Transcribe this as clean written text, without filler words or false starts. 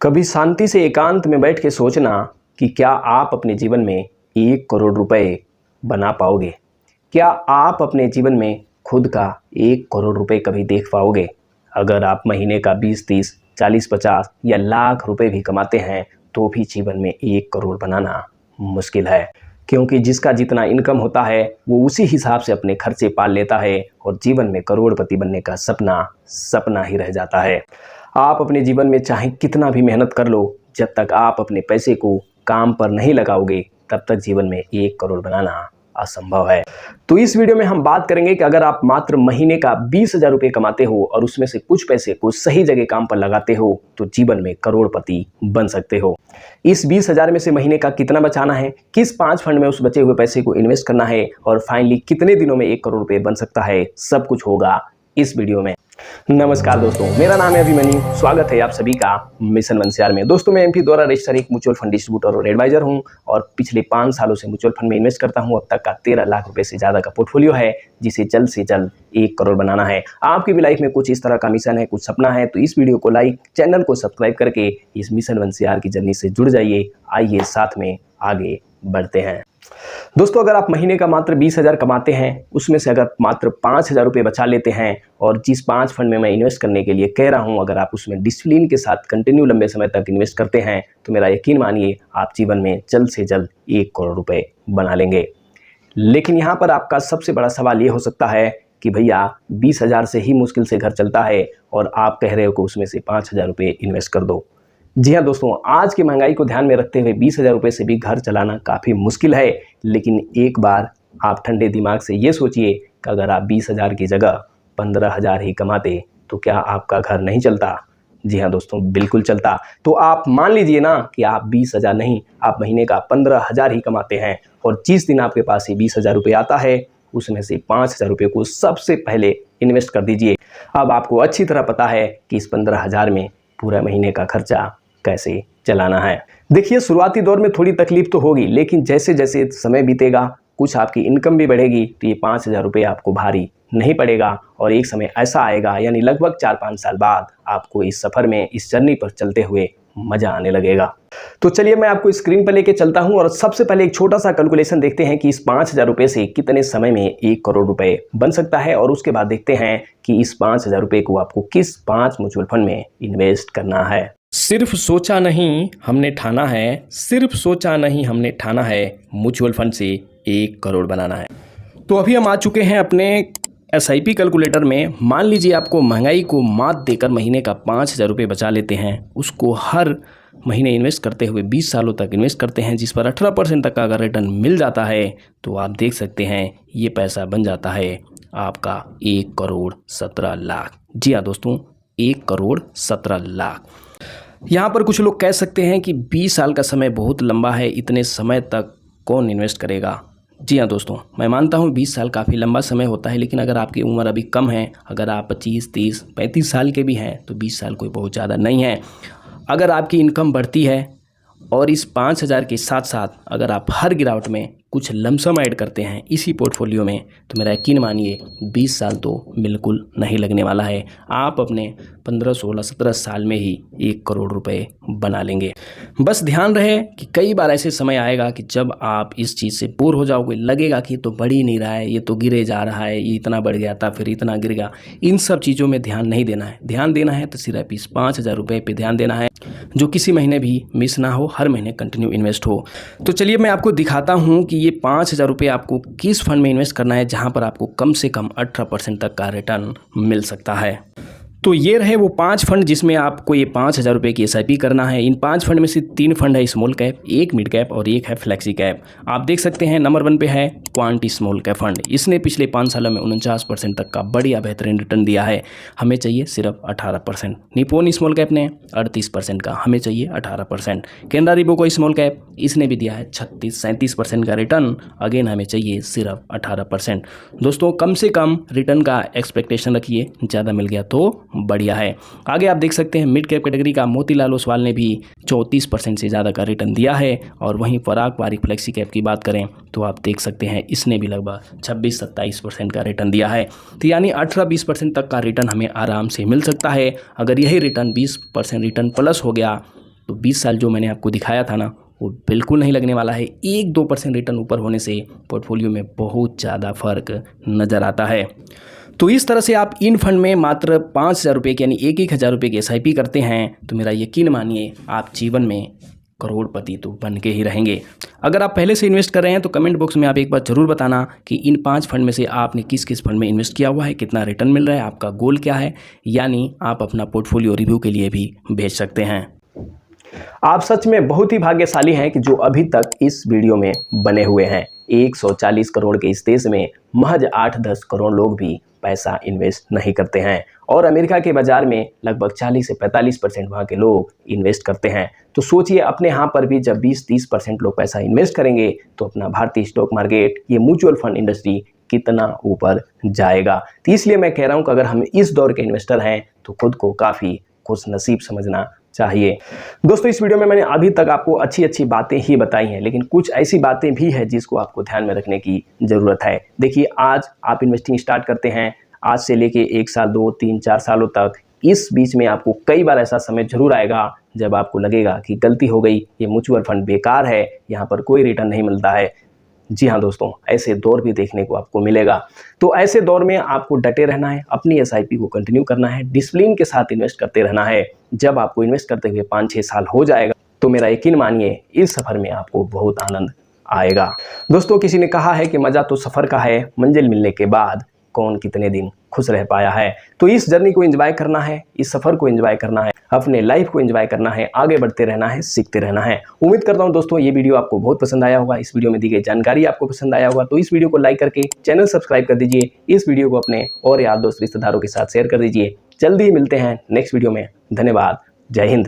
कभी शांति से एकांत में बैठ के सोचना कि क्या आप अपने जीवन में 1 करोड़ रुपए बना पाओगे? क्या आप अपने जीवन में खुद का 1 करोड़ रुपए कभी देख पाओगे? अगर आप महीने का 20, 30, 40, 50 या लाख रुपए भी कमाते हैं तो भी जीवन में 1 करोड़ बनाना मुश्किल है, क्योंकि जिसका जितना इनकम होता है वो उसी हिसाब से अपने खर्चे पाल लेता है और जीवन में करोड़पति बनने का सपना सपना ही रह जाता है। आप अपने जीवन में चाहे कितना भी मेहनत कर लो, जब तक आप अपने पैसे को काम पर नहीं लगाओगे तब तक जीवन में 1 करोड़ बनाना असंभव है। तो इस वीडियो में हम बात करेंगे कि अगर आप मात्र महीने का 20,000 रुपये कमाते हो और उसमें से कुछ पैसे को सही जगह काम पर लगाते हो तो जीवन में करोड़पति बन सकते हो। इस 20,000 में से महीने का कितना बचाना है, किस 5 फंड में उस बचे हुए पैसे को इन्वेस्ट करना है और फाइनली कितने दिनों में 1 करोड़ रुपये बन सकता है, सब कुछ होगा इस वीडियो में। नमस्कार दोस्तों, मेरा नाम है अभिमन्यु। स्वागत है आप सभी का मिशन वंसियार में। दोस्तों, मैं एमपी द्वारा रजिस्टर एक म्यूचुअल फंड डिस्ट्रीब्यूटर और एडवाइजर हूं और पिछले 5 सालों से म्यूचुअल फंड में इन्वेस्ट करता हूं। अब तक का 13 लाख रुपए से ज़्यादा का पोर्टफोलियो है, जिसे जल्द से जल्द 1 करोड़ बनाना है। आपकी भी लाइफ में कुछ इस तरह का मिशन है, कुछ सपना है, तो इस वीडियो को लाइक, चैनल को सब्सक्राइब करके इस मिशन वंसियार की जर्नी से जुड़ जाइए। आइए साथ में आगे बढ़ते हैं। दोस्तों, अगर आप महीने का मात्र 20,000 कमाते हैं, उसमें से अगर मात्र 5,000 रुपये बचा लेते हैं और जिस 5 फंड में मैं इन्वेस्ट करने के लिए कह रहा हूं, अगर आप उसमें डिसिप्लिन के साथ कंटिन्यू लंबे समय तक इन्वेस्ट करते हैं तो मेरा यकीन मानिए आप जीवन में जल्द से जल्द 1 करोड़ रुपये बना लेंगे। लेकिन यहाँ पर आपका सबसे बड़ा सवाल ये हो सकता है कि भैया 20,000 से ही मुश्किल से घर चलता है और आप कह रहे हो कि उसमें से 5,000 रुपये इन्वेस्ट कर दो। जी हाँ दोस्तों, आज की महंगाई को ध्यान में रखते हुए 20,000 रुपये से भी घर चलाना काफ़ी मुश्किल है। लेकिन एक बार आप ठंडे दिमाग से ये सोचिए कि अगर आप 20,000 की जगह 15,000 ही कमाते तो क्या आपका घर नहीं चलता? जी हाँ दोस्तों, बिल्कुल चलता। तो आप मान लीजिए ना कि आप 20,000 नहीं, आप महीने का 15,000 ही कमाते हैं और जिस दिन आपके पास ये 20,000 रुपये आता है उसमें से 5,000 रुपये को सबसे पहले इन्वेस्ट कर दीजिए। अब आपको अच्छी तरह पता है कि इस 15,000 में पूरा महीने का खर्चा कैसे चलाना है। देखिए, शुरुआती दौर में थोड़ी तकलीफ तो होगी, लेकिन जैसे जैसे समय बीतेगा, कुछ आपकी इनकम भी बढ़ेगी तो ये 5,000 रुपये आपको भारी नहीं पड़ेगा और एक समय ऐसा आएगा, यानी लगभग 4-5 साल बाद आपको इस सफ़र में, इस जर्नी पर चलते हुए मज़ा आने लगेगा। तो चलिए मैं आपको स्क्रीन पर लेके चलता हूं और सबसे पहले एक छोटा सा कैलकुलेशन देखते हैं कि इस 5,000 रुपये से कितने समय में 1 करोड़ रुपए बन सकता है और उसके बाद देखते हैं कि इस 5,000 रुपये को आपको किस 5 म्यूचुअल फंड में इन्वेस्ट करना है। सिर्फ सोचा नहीं हमने ठाना है, सिर्फ सोचा नहीं हमने ठाना है, म्यूचुअल फंड से 1 करोड़ बनाना है। तो अभी हम आ चुके हैं अपने SIP कैलकुलेटर में। मान लीजिए आपको महंगाई को मात देकर महीने का 5,000 रुपये बचा लेते हैं, उसको हर महीने इन्वेस्ट करते हुए 20 सालों तक इन्वेस्ट करते हैं, जिस पर 18% तक का अगर रिटर्न मिल जाता है तो आप देख सकते हैं ये पैसा बन जाता है आपका 1,17,00,000। जी हाँ दोस्तों, 1,17,00,000। यहाँ पर कुछ लोग कह सकते हैं कि 20 साल का समय बहुत लंबा है, इतने समय तक कौन इन्वेस्ट करेगा? जी हाँ दोस्तों, मैं मानता हूँ 20 साल काफ़ी लंबा समय होता है, लेकिन अगर आपकी उम्र अभी कम है, अगर आप 25, 30, 35 साल के भी हैं तो 20 साल कोई बहुत ज़्यादा नहीं है। अगर आपकी इनकम बढ़ती है और इस 5,000 के साथ साथ अगर आप हर गिरावट में कुछ लमसम ऐड करते हैं इसी पोर्टफोलियो में, तो मेरा यकीन मानिए 20 साल तो बिल्कुल नहीं लगने वाला है। आप अपने 15, 16, 17 साल में ही 1 करोड़ रुपए बना लेंगे। बस ध्यान रहे कि कई बार ऐसे समय आएगा कि जब आप इस चीज़ से बोर हो जाओगे, लगेगा कि ये तो बढ़ ही नहीं रहा है, ये तो गिरे जा रहा है, ये इतना बढ़ गया था फिर इतना गिर गया। इन सब चीज़ों में ध्यान नहीं देना है। ध्यान देना है तो सिर्फ इस 5,000 रुपये पर ध्यान देना है, जो किसी महीने भी मिस ना हो, हर महीने कंटिन्यू इन्वेस्ट हो। तो चलिए मैं आपको दिखाता हूँ कि ये 5,000 रुपये आपको किस फंड में इन्वेस्ट करना है जहाँ पर आपको कम से कम 18% तक का रिटर्न मिल सकता है। तो ये रहे वो 5 फंड जिसमें आपको ये 5,000 रुपये की SIP करना है। इन 5 फंड में से 3 फंड है स्मॉल कैप, 1 मिड कैप और 1 है फ्लेक्सी कैप। आप देख सकते हैं नंबर 1 पे है क्वांटी स्मॉल कैप फंड। इसने पिछले 5 सालों में 49% तक का बढ़िया बेहतरीन रिटर्न दिया है। हमें चाहिए सिर्फ 18%। निप्पॉन स्मॉल कैप ने 38% का, हमें चाहिए 18%। कैनरा रिबोको स्मॉल कैप, इसने भी दिया है 36-37% का रिटर्न, अगेन हमें चाहिए सिर्फ 18%। दोस्तों, कम से कम रिटर्न का एक्सपेक्टेशन रखिए, ज़्यादा मिल गया तो बढ़िया है। आगे आप देख सकते हैं मिड कैप कैटेगरी का मोतीलाल ओसवाल ने भी 34% से ज़्यादा का रिटर्न दिया है। और वहीं पराग पारिक फ्लेक्सी कैप की बात करें तो आप देख सकते हैं इसने भी लगभग 26-27% का रिटर्न दिया है। तो यानी 18-20% तक का रिटर्न हमें आराम से मिल सकता है। अगर यही रिटर्न 20% रिटर्न प्लस हो गया तो 20 साल जो मैंने आपको दिखाया था ना, वो बिल्कुल नहीं लगने वाला है। 1-2% रिटर्न ऊपर होने से पोर्टफोलियो में बहुत ज़्यादा फर्क नज़र आता है। तो इस तरह से आप इन फंड में मात्र 5,000 रुपये की यानी 1-1 हज़ार रुपये की SIP करते हैं तो मेरा यकीन मानिए आप जीवन में करोड़पति तो बन के ही रहेंगे। अगर आप पहले से इन्वेस्ट कर रहे हैं तो कमेंट बॉक्स में आप एक बार ज़रूर बताना कि इन 5 फंड में से आपने किस किस फंड में इन्वेस्ट किया हुआ है, कितना रिटर्न मिल रहा है, आपका गोल क्या है। यानी आप अपना पोर्टफोलियो रिव्यू के लिए भी भेज सकते हैं। आप सच में बहुत ही भाग्यशाली हैं कि जो अभी तक इस वीडियो में बने हुए हैं। 140 करोड़ के इस देश में महज 8-10 करोड़ लोग भी पैसा इन्वेस्ट नहीं करते हैं और अमेरिका के बाज़ार में लगभग 40 से 45% वहाँ के लोग इन्वेस्ट करते हैं। तो सोचिए अपने यहाँ पर भी जब 20-30% लोग पैसा इन्वेस्ट करेंगे तो अपना भारतीय स्टॉक मार्केट, ये म्यूचुअल फंड इंडस्ट्री कितना ऊपर जाएगा। तो इसलिए मैं कह रहा हूँ कि अगर हम इस दौर के इन्वेस्टर हैं तो खुद को काफ़ी खुशनसीब समझना चाहिए। दोस्तों इस वीडियो में मैंने अभी तक आपको अच्छी अच्छी बातें ही बताई हैं, लेकिन कुछ ऐसी बातें भी हैं जिसको आपको ध्यान में रखने की ज़रूरत है। देखिए आज आप इन्वेस्टिंग स्टार्ट करते हैं, आज से लेके 1 साल 2, 3, 4 सालों तक, इस बीच में आपको कई बार ऐसा समय जरूर आएगा जब आपको लगेगा कि गलती हो गई, ये म्यूचुअल फंड बेकार है, यहाँ पर कोई रिटर्न नहीं मिलता है। जी हाँ दोस्तों, ऐसे दौर भी देखने को आपको मिलेगा। तो ऐसे दौर में आपको डटे रहना है, अपनी SIP को कंटिन्यू करना है, डिसिप्लिन के साथ इन्वेस्ट करते रहना है। जब आपको इन्वेस्ट करते हुए 5-6 साल हो जाएगा तो मेरा यकीन मानिए इस सफ़र में आपको बहुत आनंद आएगा। दोस्तों किसी ने कहा है कि मज़ा तो सफ़र का है, मंजिल मिलने के बाद कौन कितने दिन खुश रह पाया है। तो इस जर्नी को एंजॉय करना है, इस सफ़र को एंजॉय करना है, अपने लाइफ को एंजॉय करना है, आगे बढ़ते रहना है, सीखते रहना है। उम्मीद करता हूं दोस्तों ये वीडियो आपको बहुत पसंद आया होगा, इस वीडियो में दी गई जानकारी आपको पसंद आया होगा। तो इस वीडियो को लाइक करके चैनल सब्सक्राइब कर दीजिए, इस वीडियो को अपने और यार दोस्त रिश्तेदारों के साथ शेयर कर दीजिए। जल्दी ही मिलते हैं नेक्स्ट वीडियो में। धन्यवाद, जय हिंद।